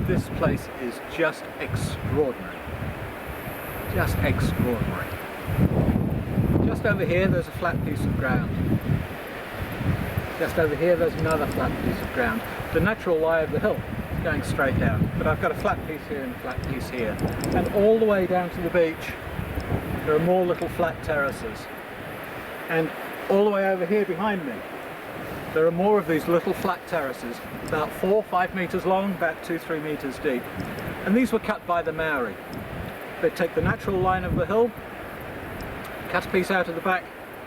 This place is just extraordinary. Just extraordinary. Just over here there's a flat piece of ground. Just over here there's another flat piece of ground. The natural lie of the hill is going straight down, but I've got a flat piece here and a flat piece here. And all the way down to the beach there are more little flat terraces. And all the way over here behind me there are more of these little flat terraces, about 4 or 5 metres long, about 2-3 metres deep. And these were cut by the Maori. They'd take the natural line of the hill, cut a piece out of the back,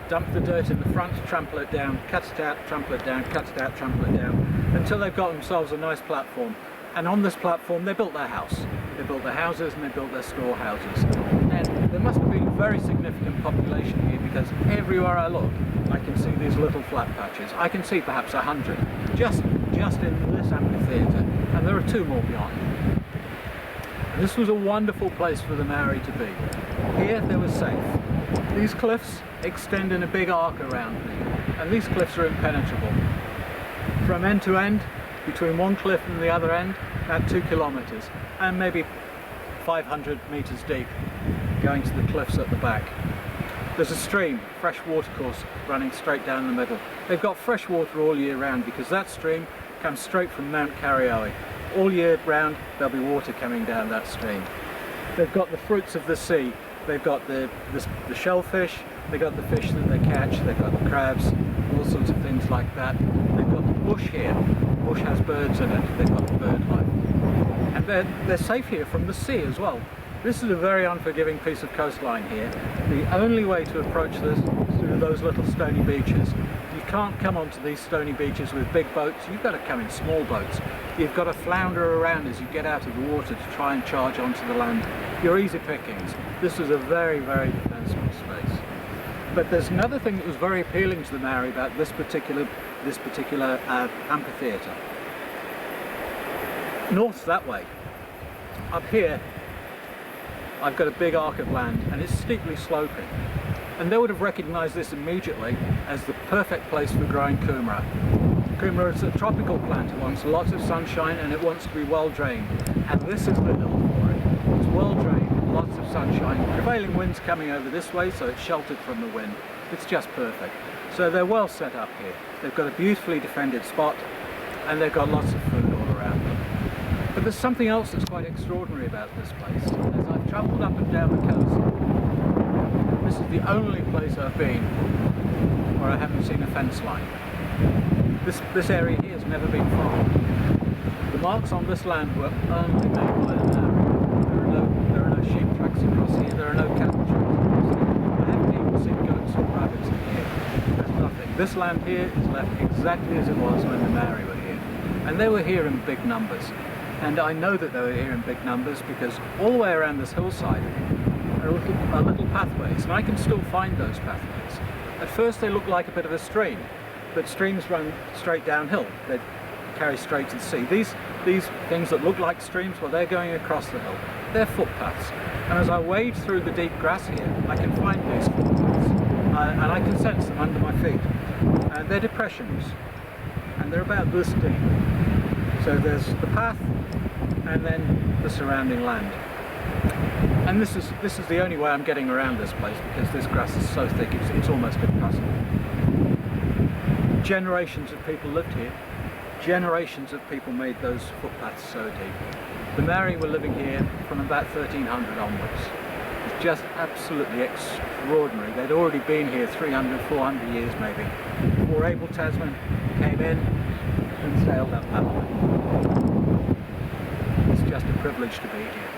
dump the dirt in the front, trample it down, cut it out, trample it down, cut it out, trample it down, until they've got themselves a nice platform. And on this platform they built their house. They built their houses and they built their storehouses. And there must have been a very significant population here, because everywhere I look I can see these little flat patches. I can see perhaps 100 just in this amphitheatre, and there are 2 more beyond. And this was a wonderful place for the Maori to be. Here they were safe. These cliffs extend in a big arc around me, and these cliffs are impenetrable. From end to end, between one cliff and the other end, about 2 kilometres, and maybe 500 metres deep, going to the cliffs at the back. There's a stream, fresh water course, running straight down the middle. They've got fresh water all year round, because that stream comes straight from Mt Karioi. All year round there'll be water coming down that stream. They've got the fruits of the sea. They've got the shellfish, they've got the fish that they catch, they've got the crabs, all sorts of things like that. They've got the bush here. The bush has birds in it, they've got the bird life. And they're safe here from the sea as well. This is a very unforgiving piece of coastline here. The only way to approach this is through those little stony beaches. You can't come onto these stony beaches with big boats, you've got to come in small boats. You've got to flounder around as you get out of the water to try and charge onto the land. You're easy pickings. This is a very, very defensible space. But there's another thing that was very appealing to the Maori about this particular amphitheatre. North that way. Up here I've got a big arc of land and it's steeply sloping. And they would have recognised this immediately as the perfect place for growing kumara. Kumara is a tropical plant. It wants lots of sunshine and it wants to be well drained. And this is the hill for it. It's well drained, lots of sunshine. Prevailing winds coming over this way, so it's sheltered from the wind. It's just perfect. So they're well set up here. They've got a beautifully defended spot and they've got lots of food all around them. But there's something else that's quite extraordinary about this place. As I've travelled up and down the coast, this is the only place I've been where I haven't seen a fence line. This area here has never been farmed. The marks on this land were only made by the Maori. There are no sheep tracks across here, there are no cattle tracks across here. I haven't even seen goats or rabbits in here. There's nothing. This land here is left exactly as it was when the Maori were here. And they were here in big numbers. And I know that they were here in big numbers because all the way around this hillside are little pathways, and I can still find those pathways. At first they look like a bit of a stream, but streams run straight downhill. They carry straight to the sea. These things that look like streams, well, they're going across the hill. They're footpaths. And as I wade through the deep grass here, I can find these footpaths. And I can sense them under my feet. They're depressions, and they're about this deep. So there's the path, and then the surrounding land. And this is the only way I'm getting around this place, because this grass is so thick it's almost impossible. Generations of people lived here. Generations of people made those footpaths so deep. The Maori were living here from about 1300 onwards. It's just absolutely extraordinary. They'd already been here 300, 400 years maybe, before Abel Tasman came in and sailed up that way. It's just a privilege to be here.